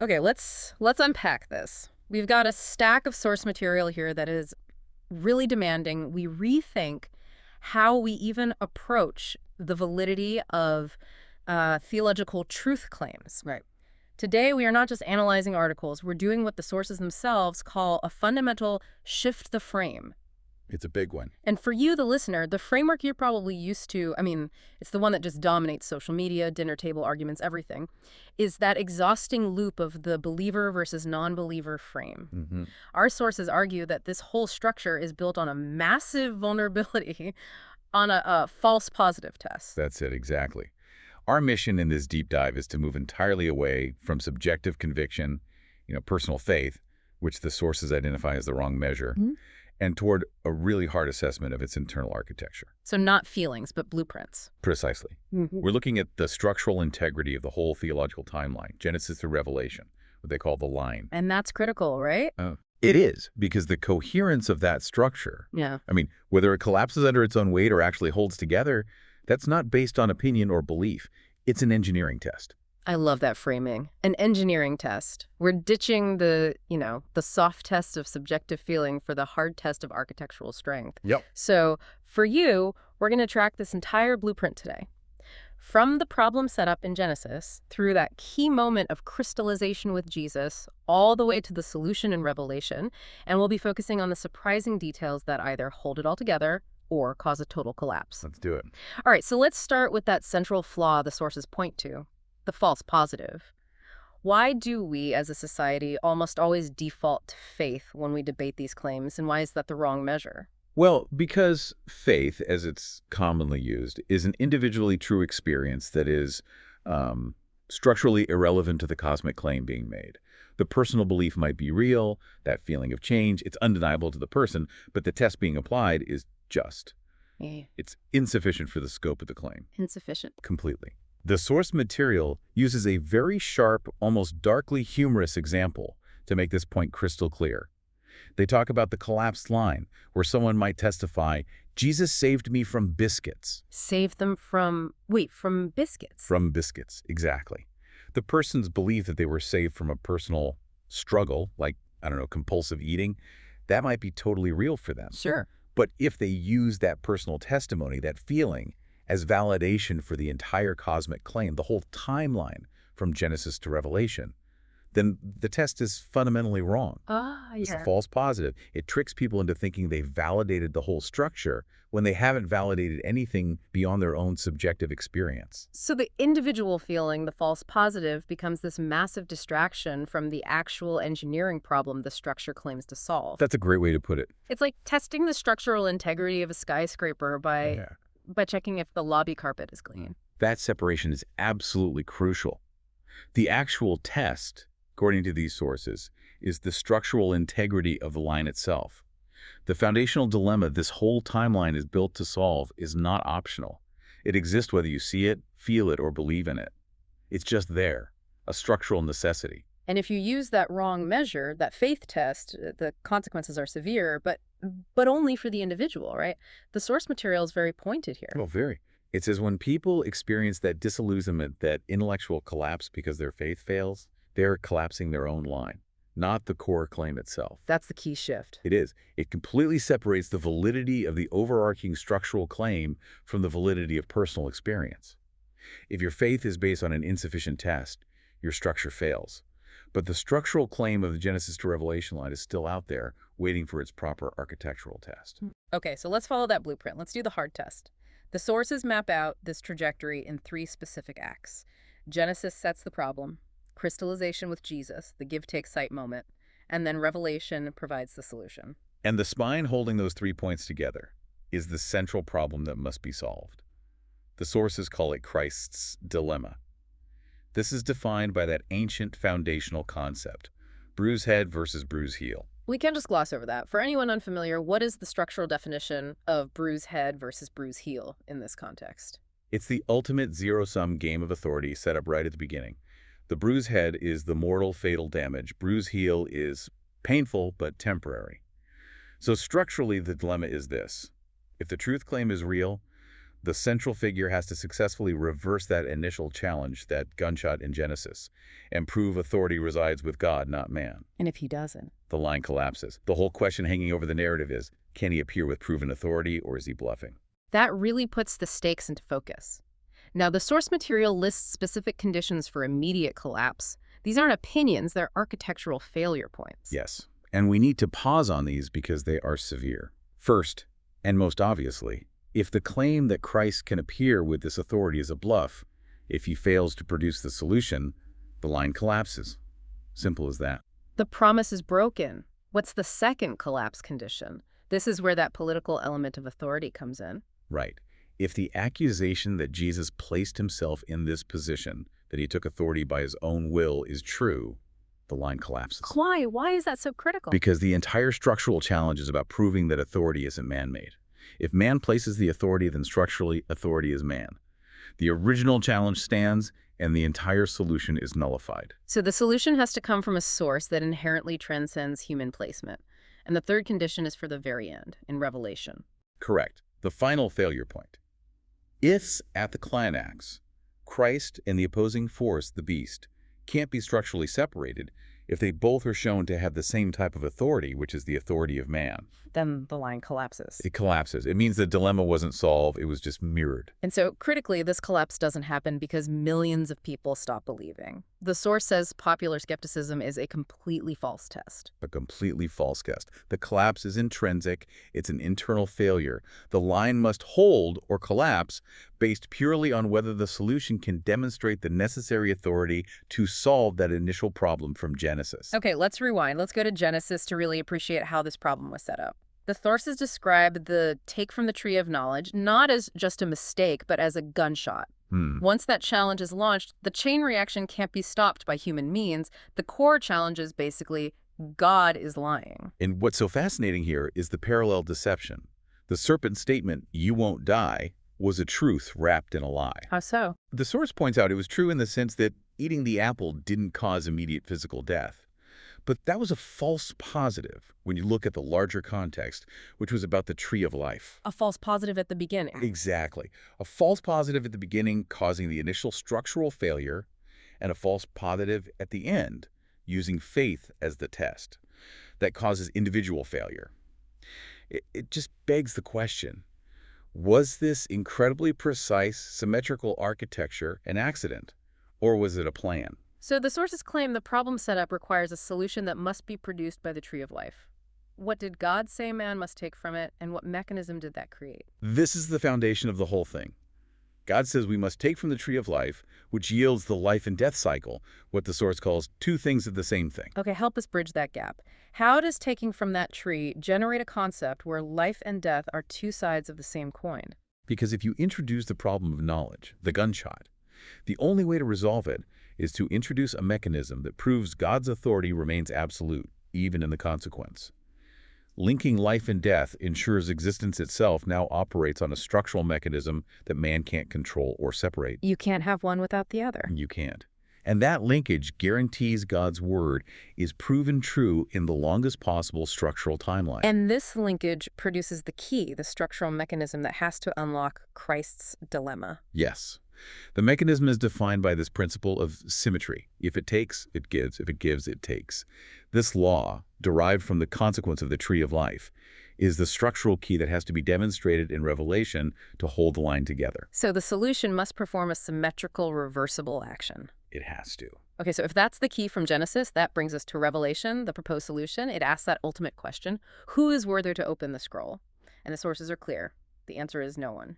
Okay, let's unpack this. We've got a stack of source material here that is really demanding we rethink how we even approach the validity of theological truth claims. Right. Today, we are not just analyzing articles, we're doing what the sources themselves call a fundamental shift the frame. It's a big one. And for you, the listener, the framework you're probably used to, I mean, it's the one that just dominates social media, dinner table arguments, everything, is that exhausting loop of the believer versus non-believer frame. Mm-hmm. Our sources argue that this whole structure is built on a massive vulnerability on a false positive test. That's it, exactly. Our mission in this deep dive is to move entirely away from subjective conviction, personal faith, which the sources identify as the wrong measure, and toward a really hard assessment of its internal architecture. So not feelings, but blueprints. Precisely. We're looking at the structural integrity of the whole theological timeline, Genesis to Revelation, what they call the line. And that's critical, right? It is, because the coherence of that structure, Yeah. whether it collapses under its own weight or actually holds together, that's not based on opinion or belief. It's an engineering test. I love that framing. An engineering test. We're ditching the soft test of subjective feeling for the hard test of architectural strength. Yep. So for you, we're going to track this entire blueprint today. From the problem setup in Genesis, through that key moment of crystallization with Jesus, all the way to the solution in Revelation, and we'll be focusing on the surprising details that either hold it all together or cause a total collapse. Let's do it. All right, so let's start with that central flaw the sources point to. The false positive. Why do we, as a society, almost always default to faith when we debate these claims, and why is that the wrong measure? Well, because faith, as it's commonly used, is an individually true experience that is structurally irrelevant to the cosmic claim being made. The personal belief might be real, that feeling of change, it's undeniable to the person, but the test being applied is just. Yeah. It's insufficient for the scope of the claim. Insufficient. Completely. The source material uses a very sharp, almost darkly humorous example to make this point crystal clear. They talk about the collapsed line, where someone might testify, Jesus saved me from biscuits. Saved them from biscuits? From biscuits, exactly. The person's belief that they were saved from a personal struggle, like, compulsive eating, that might be totally real for them. Sure. But if they use that personal testimony, that feeling, as validation for the entire cosmic claim, the whole timeline from Genesis to Revelation, then the test is fundamentally wrong. It's a false positive. It tricks people into thinking they've validated the whole structure when they haven't validated anything beyond their own subjective experience. So the individual feeling, the false positive, becomes this massive distraction from the actual engineering problem the structure claims to solve. That's a great way to put it. It's like testing the structural integrity of a skyscraper by checking if the lobby carpet is clean. That separation is absolutely crucial. The actual test, according to these sources, is the structural integrity of the line itself. The foundational dilemma this whole timeline is built to solve is not optional. It exists whether you see it, feel it, or believe in it. It's just there, a structural necessity. And if you use that wrong measure, that faith test, the consequences are severe, but only for the individual, right? The source material is very pointed here. Well, very. It says when people experience that disillusionment, that intellectual collapse because their faith fails, they're collapsing their own line, not the core claim itself. That's the key shift. It is. It completely separates the validity of the overarching structural claim from the validity of personal experience. If your faith is based on an insufficient test, your structure fails. But the structural claim of the Genesis to Revelation line is still out there, waiting for its proper architectural test. Okay, so let's follow that blueprint. Let's do the hard test. The sources map out this trajectory in 3 specific acts. Genesis sets the problem, crystallization with Jesus, the give-take-sight moment, and then Revelation provides the solution. And the spine holding those 3 points together is the central problem that must be solved. The sources call it Christ's dilemma. This is defined by that ancient foundational concept, bruise head versus bruise heel. We can't just gloss over that. For anyone unfamiliar, what is the structural definition of bruise head versus bruise heel in this context? It's the ultimate zero-sum game of authority set up right at the beginning. The bruise head is the mortal, fatal damage. Bruise heel is painful but temporary. So structurally, the dilemma is this. If the truth claim is real, The central figure has to successfully reverse that initial challenge, that gunshot in Genesis, and prove authority resides with God, not man. And if he doesn't? The line collapses. The whole question hanging over the narrative is, can he appear with proven authority, or is he bluffing? That really puts the stakes into focus. Now, the source material lists specific conditions for immediate collapse. These aren't opinions, they're architectural failure points. Yes, and we need to pause on these because they are severe. First, and most obviously, if the claim that Christ can appear with this authority is a bluff, if he fails to produce the solution, the line collapses. Simple as that. The promise is broken. What's the second collapse condition? This is where that political element of authority comes in. Right. If the accusation that Jesus placed himself in this position, that he took authority by his own will, is true, the line collapses. Why? Why is that so critical? Because the entire structural challenge is about proving that authority isn't man-made. If man places the authority, then structurally authority is man. The original challenge stands, and the entire solution is nullified. So the solution has to come from a source that inherently transcends human placement. And the third condition is for the very end, in Revelation. Correct. The final failure point. If, at the climax, Christ and the opposing force, the beast, can't be structurally separated, if they both are shown to have the same type of authority, which is the authority of man, Then the line collapses. it collapses. It means the dilemma wasn't solved, it was just mirrored. And so, critically, this collapse doesn't happen because millions of people stop believing. The source says popular skepticism is a completely false test. A completely false guess. The collapse is intrinsic, it's an internal failure. The line must hold or collapse based purely on whether the solution can demonstrate the necessary authority to solve that initial problem from Genesis. Okay, let's rewind. Let's go to Genesis to really appreciate how this problem was set up. The sources describe the take from the tree of knowledge not as just a mistake, but as a gunshot. Once that challenge is launched, the chain reaction can't be stopped by human means. The core challenge is basically God is lying. And what's so fascinating here is the parallel deception. The serpent's statement, "You won't die," was a truth wrapped in a lie. How so? The source points out it was true in the sense that eating the apple didn't cause immediate physical death. But that was a false positive when you look at the larger context, which was about the tree of life. A false positive at the beginning. Exactly. A false positive at the beginning causing the initial structural failure, and a false positive at the end using faith as the test. That causes individual failure. It just begs the question, was this incredibly precise, symmetrical architecture an accident, or was it a plan? So the sources claim the problem setup requires a solution that must be produced by the tree of life. What did God say man must take from it, and what mechanism did that create? This is the foundation of the whole thing. God says we must take from the tree of life, which yields the life and death cycle, what the source calls two things of the same thing. Okay, help us bridge that gap. How does taking from that tree generate a concept where life and death are two sides of the same coin? Because if you introduce the problem of knowledge, the gunshot, the only way to resolve it is to introduce a mechanism that proves God's authority remains absolute, even in the consequence. Linking life and death ensures existence itself now operates on a structural mechanism that man can't control or separate. You can't have one without the other. You can't. And that linkage guarantees God's word is proven true in the longest possible structural timeline. And this linkage produces the key, the structural mechanism that has to unlock Christ's dilemma. Yes. The mechanism is defined by this principle of symmetry. If it takes, it gives. If it gives, it takes. This law, derived from the consequence of the tree of life, is the structural key that has to be demonstrated in Revelation to hold the line together. So the solution must perform a symmetrical, reversible action. It has to. Okay, so if that's the key from Genesis, that brings us to Revelation, the proposed solution. It asks that ultimate question, who is worthy to open the scroll? And the sources are clear. The answer is no one,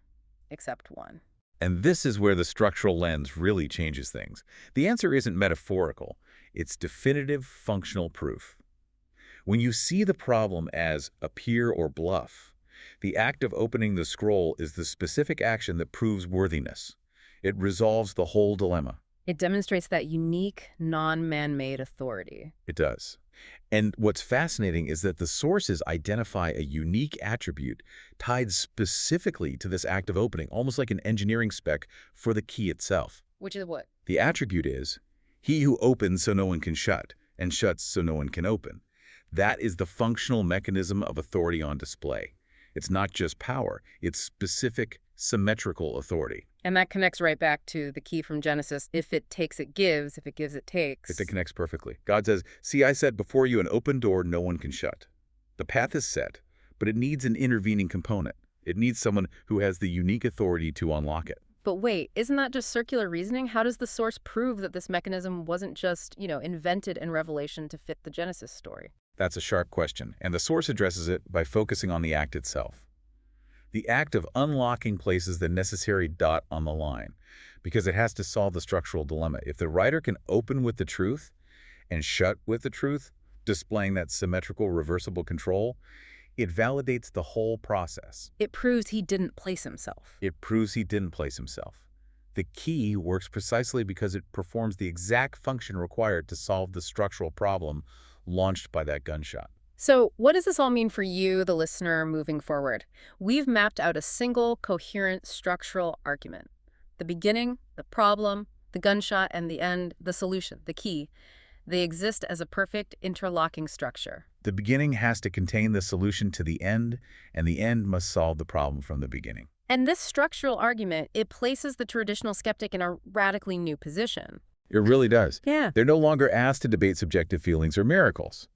except one. And this is where the structural lens really changes things. The answer isn't metaphorical. It's definitive functional proof. When you see the problem as appear or bluff, the act of opening the scroll is the specific action that proves worthiness. It resolves the whole dilemma. It demonstrates that unique, non-man-made authority. It does. And what's fascinating is that the sources identify a unique attribute tied specifically to this act of opening, almost like an engineering spec for the key itself. Which is what? The attribute is, he who opens so no one can shut, and shuts so no one can open. That is the functional mechanism of authority on display. It's not just power, it's specific symmetrical authority. And that connects right back to the key from Genesis, if it takes, it gives, if it gives, it takes. It connects perfectly. God says, "See, I set before you an open door no one can shut." The path is set, but it needs an intervening component. It needs someone who has the unique authority to unlock it. But wait, isn't that just circular reasoning? How does the source prove that this mechanism wasn't just, invented in Revelation to fit the Genesis story? That's a sharp question, and the source addresses it by focusing on the act itself. The act of unlocking places the necessary dot on the line, because it has to solve the structural dilemma. If the writer can open with the truth and shut with the truth, displaying that symmetrical reversible control, it validates the whole process. It proves he didn't place himself. It proves he didn't place himself. The key works precisely because it performs the exact function required to solve the structural problem launched by that gunshot. So what does this all mean for you, the listener, moving forward? We've mapped out a single, coherent, structural argument. The beginning, the problem, the gunshot, and the end, the solution, the key. They exist as a perfect interlocking structure. The beginning has to contain the solution to the end, and the end must solve the problem from the beginning. And this structural argument, it places the traditional skeptic in a radically new position. It really does. Yeah. They're no longer asked to debate subjective feelings or miracles.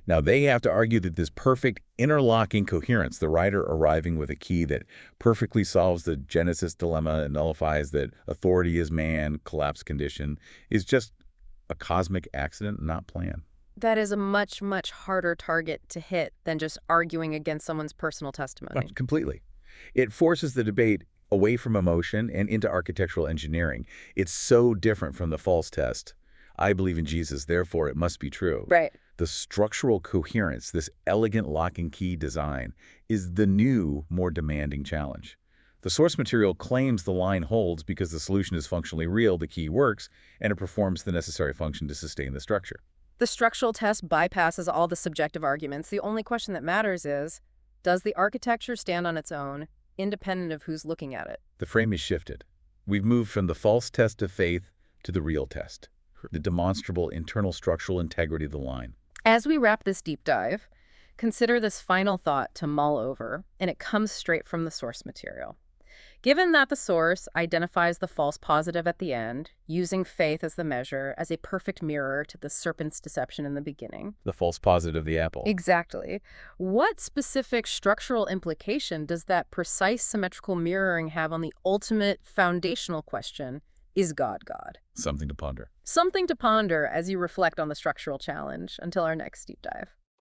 Now they have to argue that this perfect interlocking coherence, the writer arriving with a key that perfectly solves the Genesis dilemma and nullifies that authority is man, collapse condition, is just a cosmic accident, not plan. That is a much, much harder target to hit than just arguing against someone's personal testimony. Completely. It forces the debate away from emotion and into architectural engineering. It's so different from the false test. I believe in Jesus, therefore it must be true. Right. The structural coherence, this elegant lock and key design, is the new, more demanding challenge. The source material claims the line holds because the solution is functionally real, the key works, and it performs the necessary function to sustain the structure. The structural test bypasses all the subjective arguments. The only question that matters is, does the architecture stand on its own, independent of who's looking at it? The frame is shifted. We've moved from the false test of faith to the real test, the demonstrable internal structural integrity of the line. As we wrap this deep dive, consider this final thought to mull over, and it comes straight from the source material. Given that the source identifies the false positive at the end, using faith as the measure, as a perfect mirror to the serpent's deception in the beginning. The false positive of the apple. Exactly. What specific structural implication does that precise symmetrical mirroring have on the ultimate foundational question, is God God? Something to ponder. Something to ponder as you reflect on the structural challenge. Until our next deep dive.